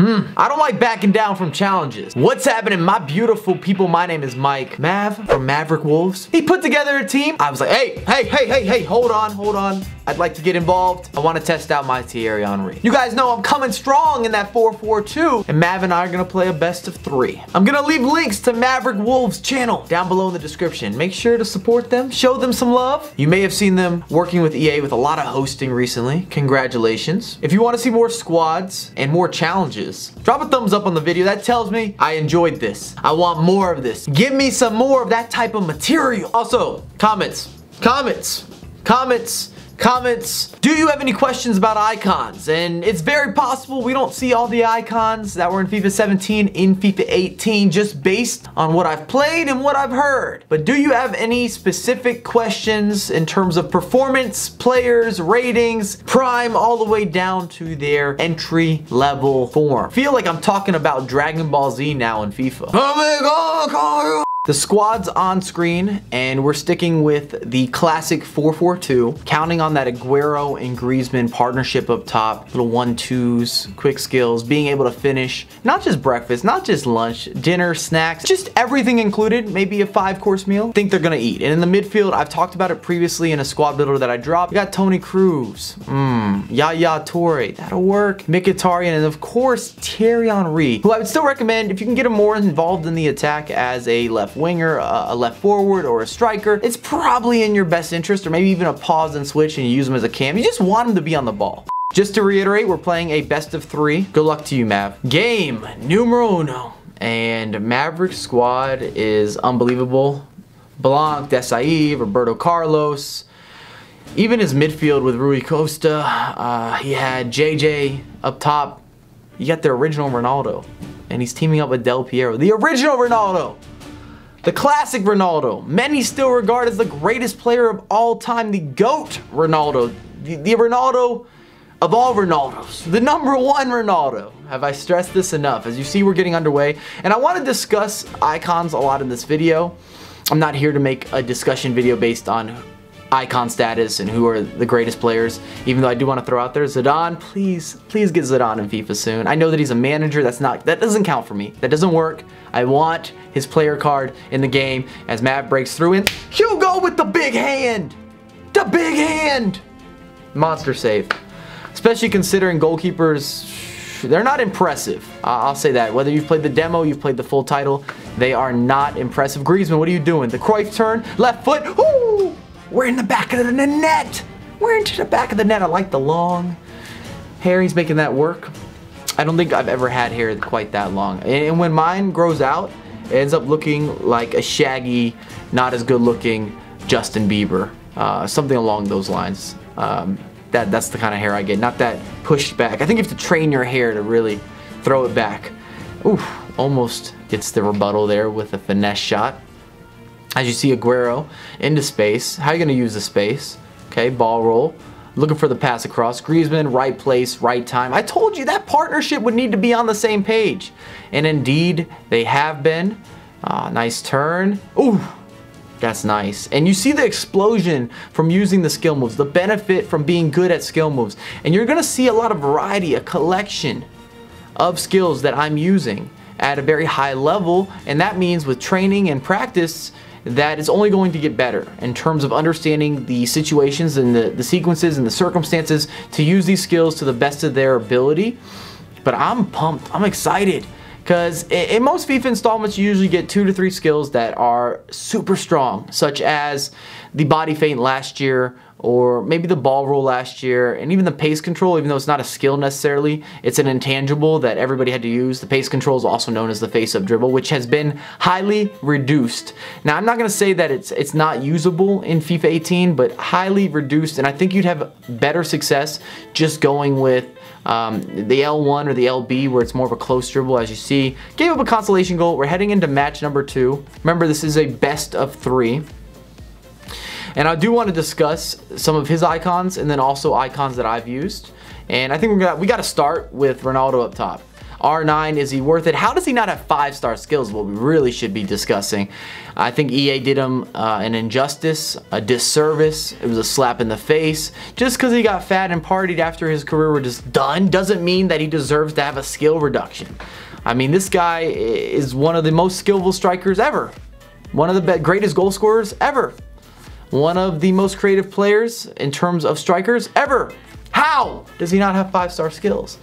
I don't like backing down from challenges. What's happening, my beautiful people? My name is Mike. Mav from Maverick Wolves. He put together a team. I was like, hey, hold on. I'd like to get involved. I want to test out my Thierry Henry. You guys know I'm coming strong in that 4-4-2, and Mav and I are gonna play a best of 3. I'm gonna leave links to Maverick Wolves channel down below in the description. Make sure to support them, show them some love. You may have seen them working with EA with a lot of hosting recently. Congratulations. If you want to see more squads and more challenges, drop a thumbs up on the video. That tells me I enjoyed this. I want more of this. Give me some more of that type of material. Also, comments. Do you have any questions about icons? And it's very possible we don't see all the icons that were in FIFA 17 in FIFA 18 just based on what I've played and what I've heard. But do you have any specific questions in terms of performance, players, ratings, prime, all the way down to their entry level form? I feel like I'm talking about Dragon Ball Z now in FIFA. The squad's on screen, and we're sticking with the classic 4-4-2, counting on that Aguero and Griezmann partnership up top, little 1-2s, quick skills, being able to finish not just breakfast, not just lunch, dinner, snacks, just everything included, maybe a 5-course meal. Think they're gonna eat. And in the midfield, I've talked about it previously in a squad builder that I dropped. We got Toni Kroos, Yaya Toure, that'll work, Mkhitaryan, and of course Thierry Henry, who I would still recommend if you can get him more involved in the attack as a left winger, a left forward, or a striker. It's probably in your best interest, or maybe even a pause and switch and you use him as a cam. You just want him to be on the ball. Just to reiterate, we're playing a best of 3. Good luck to you, Mav. Game numero uno. And Maverick squad is unbelievable. Blanc, Desai, Roberto Carlos. Even his midfield with Rui Costa. He had JJ up top. You got the original Ronaldo. And he's teaming up with Piero. The original Ronaldo. The classic Ronaldo. Many still regard as the greatest player of all time. The GOAT Ronaldo. The Ronaldo of all Ronaldos. The #1 Ronaldo. Have I stressed this enough? As you see, we're getting underway. And I want to discuss icons a lot in this video. I'm not here to make a discussion video based on icon status and who are the greatest players, even though I do want to throw out there Zidane. Please get Zidane in FIFA soon. I know that he's a manager. That doesn't count for me. That doesn't work. I want his player card in the game as Mav breaks through, and Hugo with the big hand. The big hand. Monster save. Especially considering goalkeepers, they're not impressive. I'll say that. Whether you've played the demo, you've played the full title, they are not impressive. Griezmann, what are you doing? The Cruyff turn, left foot. Ooh! We're in the back of the net. We're into the back of the net. I like the long hair. He's making that work. I don't think I've ever had hair quite that long. And when mine grows out, it ends up looking like a shaggy, not as good looking Justin Bieber. Something along those lines. That's the kind of hair I get. Not that pushed back. I think you have to train your hair to really throw it back. Oof, almost gets the rebuttal there with a finesse shot. As you see, Aguero into space. How are you going to use the space? Okay, ball roll. Looking for the pass across. Griezmann, right place, right time. I told you that partnership would need to be on the same page. And indeed, they have been. Nice turn. Ooh, that's nice. And you see the explosion from using the skill moves. The benefit from being good at skill moves. And you're going to see a lot of variety, a collection of skills that I'm using at a very high level. And that means with training and practice, that is only going to get better in terms of understanding the situations and the sequences and the circumstances to use these skills to the best of their ability. But I'm pumped. I'm excited. Because in most FIFA installments, you usually get 2 to 3 skills that are super strong, such as the body feint last year, or maybe the ball roll last year, and even the pace control, even though it's not a skill necessarily, it's an intangible that everybody had to use. The pace control is also known as the face-up dribble, which has been highly reduced. Now, I'm not going to say that it's not usable in FIFA 18, but highly reduced, and I think you'd have better success just going with the L1 or the LB, where it's more of a close dribble. As you see, gave up a consolation goal. We're heading into match number 2. Remember, this is a best of 3. And I do want to discuss some of his icons and then also icons that I've used. And I think we got to start with Ronaldo up top. R9, is he worth it? How does he not have 5-star skills? What we really should be discussing. I think EA did him an injustice, a disservice. It was a slap in the face. Just because he got fat and partied after his career was just done doesn't mean that he deserves to have a skill reduction. I mean, this guy is one of the most skillful strikers ever. One of the greatest goal scorers ever. One of the most creative players in terms of strikers ever. How does he not have 5-star skills?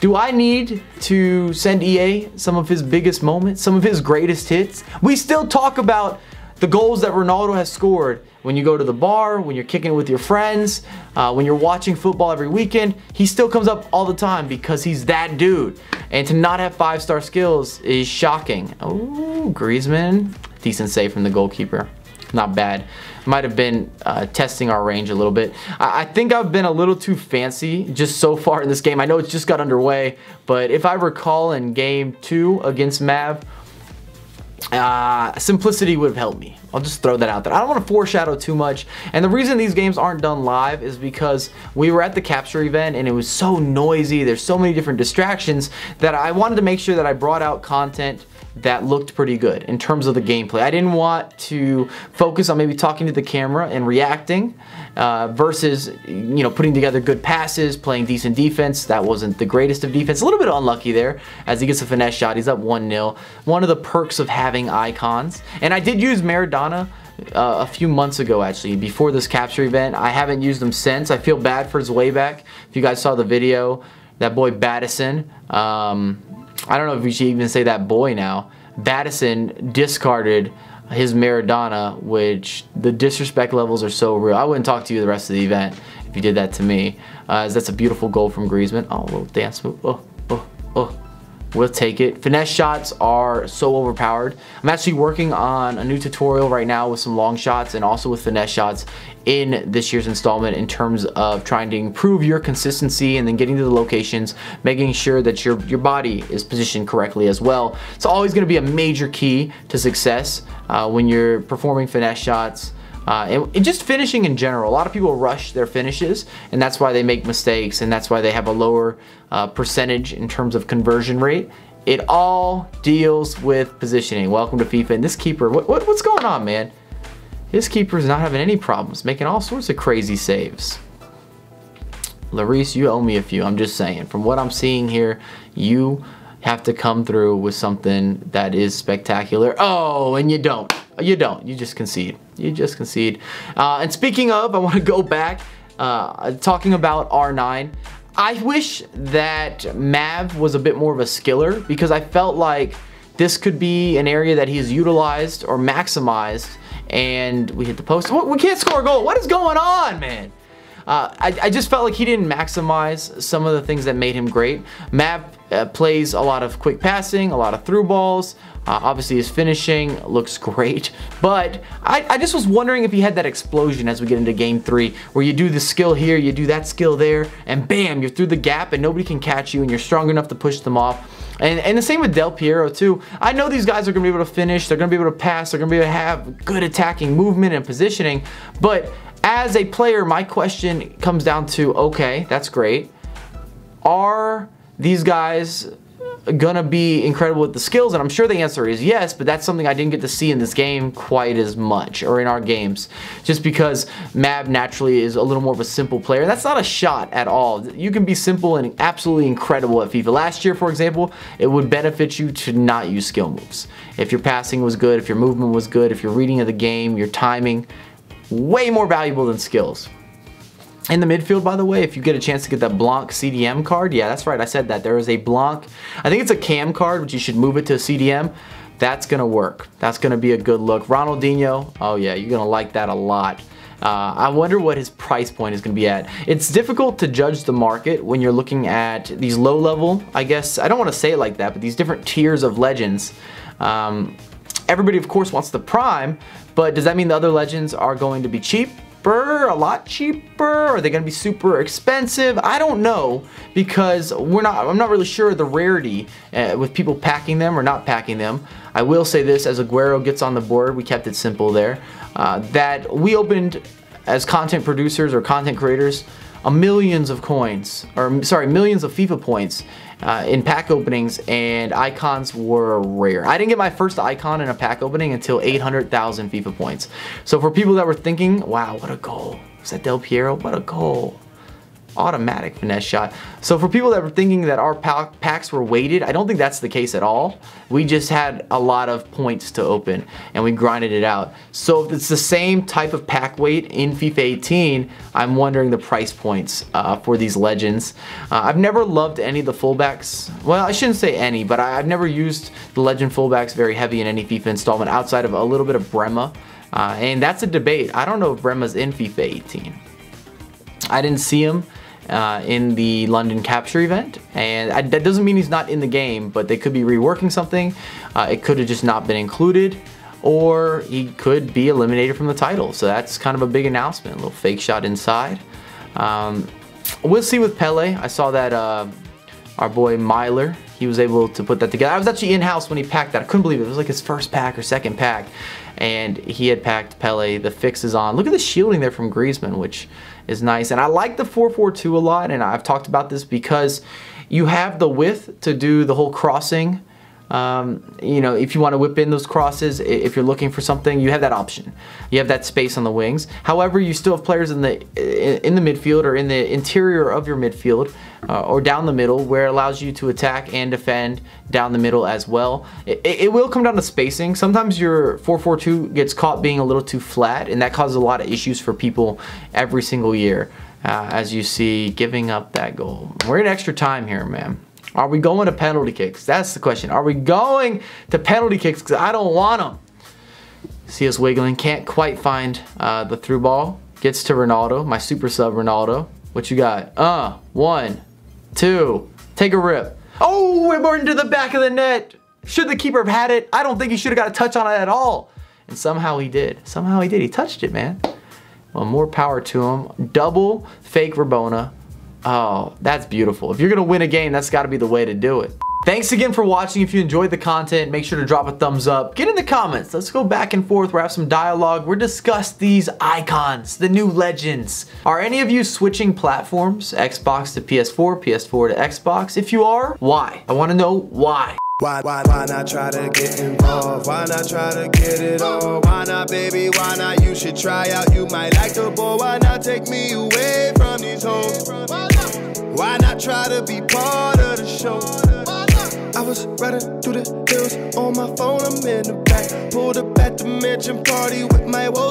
Do I need to send EA some of his biggest moments, some of his greatest hits? We still talk about the goals that Ronaldo has scored when you go to the bar, when you're kicking it with your friends, when you're watching football every weekend. He still comes up all the time because he's that dude. And to not have 5-star skills is shocking. Oh, Griezmann. Decent save from the goalkeeper. Not bad. Might have been testing our range a little bit. I think I've been a little too fancy just so far in this game. I know it's just got underway, but if I recall in game 2 against Mav, simplicity would have helped me. I'll just throw that out there. I don't want to foreshadow too much. And the reason these games aren't done live is because we were at the capture event and it was so noisy. There's so many different distractions that I wanted to make sure that I brought out content that looked pretty good in terms of the gameplay. I didn't want to focus on maybe talking to the camera and reacting versus, you know, putting together good passes, playing decent defense. That wasn't the greatest of defense. A little bit unlucky there as he gets a finesse shot. He's up 1-0. One of the perks of having icons. And I did use Maradona a few months ago, actually, before this capture event. I haven't used him since. I feel bad for his way back. If you guys saw the video, that boy Battison, I don't know if we should even say that boy now. Battison discarded his Maradona, which the disrespect levels are so real. I wouldn't talk to you the rest of the event if you did that to me. As that's a beautiful goal from Griezmann. Oh, a little dance move. Oh. We'll take it. Finesse shots are so overpowered. I'm actually working on a new tutorial right now with some long shots and also with finesse shots in this year's installment in terms of trying to improve your consistency and then getting to the locations, making sure that your body is positioned correctly as well. It's always going to be a major key to success when you're performing finesse shots. And just finishing in general. A lot of people rush their finishes, and that's why they make mistakes, and that's why they have a lower percentage in terms of conversion rate. It all deals with positioning. Welcome to FIFA. And this keeper, what's going on, man? This keeper's not having any problems, making all sorts of crazy saves. Larice, you owe me a few. I'm just saying. From what I'm seeing here, you have to come through with something that is spectacular. Oh, and you don't. You don't. You just concede. You just concede. And speaking of, I want to go back talking about R9. I wish that Mav was a bit more of a skiller because I felt like this could be an area that he's utilized or maximized. And we hit the post. We can't score a goal. What is going on, man? I just felt like he didn't maximize some of the things that made him great. Mav plays a lot of quick passing, a lot of through balls. Obviously his finishing looks great, but I just was wondering if he had that explosion as we get into game 3, where you do the skill here, you do that skill there, and bam, you're through the gap and nobody can catch you and you're strong enough to push them off. And the same with Piero too. I know these guys are going to be able to finish, they're going to be able to pass, they're going to be able to have good attacking movement and positioning, but as a player, my question comes down to, okay, that's great. Are these guys gonna be incredible with the skills? And I'm sure the answer is yes, but that's something I didn't get to see in this game quite as much, or in our games, just because Mav naturally is a little more of a simple player. That's not a shot at all. You can be simple and absolutely incredible at FIFA. Last year, for example, it would benefit you to not use skill moves. If your passing was good, if your movement was good, if your reading of the game, your timing, way more valuable than skills. In the midfield, by the way, if you get a chance to get that Blanc CDM card, yeah, that's right, I said that. There is a Blanc, I think it's a cam card, but you should move it to a CDM. That's going to work. That's going to be a good look. Ronaldinho, oh yeah, you're going to like that a lot. I wonder what his price point is going to be at. It's difficult to judge the market when you're looking at these low level, I guess, I don't want to say it like that, but these different tiers of legends. Everybody, of course, wants the prime, but does that mean the other legends are going to be cheaper, a lot cheaper? Are they going to be super expensive? I don't know, because I'm not really sure the rarity with people packing them or not packing them. I will say this, as Aguero gets on the board, we kept it simple there, that we opened as content producers or content creators millions of coins, or sorry, millions of FIFA points in pack openings, and icons were rare. I didn't get my first icon in a pack opening until 800,000 FIFA points. So for people that were thinking, wow, what a goal. Was that Del Piero? What a goal. Automatic finesse shot. So for people that were thinking that our packs were weighted, I don't think that's the case at all. We just had a lot of points to open and we grinded it out. So if it's the same type of pack weight in FIFA 18, I'm wondering the price points for these legends. I've never loved any of the fullbacks. Well, I shouldn't say any, but I've never used the legend fullbacks very heavy in any FIFA installment outside of a little bit of Brema. And that's a debate. I don't know if Brema's in FIFA 18. I didn't see him in the London capture event, and that doesn't mean he's not in the game, but they could be reworking something. It could have just not been included, or he could be eliminated from the title. So that's kind of a big announcement. A little fake shot inside. We'll see with Pele. I saw that our boy Myler, he was able to put that together. I was actually in-house when he packed that. I couldn't believe it. It was like his first pack or second pack, and he had packed Pele. The fix is on. Look at the shielding there from Griezmann, which is nice. And I like the 4-4-2 a lot, and I've talked about this because you have the width to do the whole crossing. You know, if you want to whip in those crosses, if you're looking for something, you have that option. You have that space on the wings. However, you still have players in the midfield or in the interior of your midfield or down the middle, where it allows you to attack and defend down the middle as well. It will come down to spacing. Sometimes your 4-4-2 gets caught being a little too flat, and that causes a lot of issues for people every single year. As you see, giving up that goal. We're in extra time here, man. Are we going to penalty kicks? That's the question. Are we going to penalty kicks? Because I don't want them. See us wiggling. Can't quite find the through ball. Gets to Ronaldo. My super sub Ronaldo. What you got? 1, 2. Take a rip. Oh, we're more into the back of the net. Should the keeper have had it? I don't think he should have got a touch on it at all. And somehow he did. Somehow he did. He touched it, man. Well, more power to him. Double fake Rabona. Oh, that's beautiful. If you're gonna win a game, that's gotta be the way to do it. Thanks again for watching. If you enjoyed the content, make sure to drop a thumbs up. Get in the comments. Let's go back and forth. We'll have some dialogue. We'll discuss these icons, the new legends. Are any of you switching platforms? Xbox to PS4, PS4 to Xbox? If you are, why? I wanna know why. Why not try to get involved? Why not try to get it all? Why not, baby? Why not? You should try out. You might like the ball. Why not take me away from these hoes? Why not try to be part of the show? I was riding through the hills on my phone. I'm in the back. Pulled up at the mansion party with my woes.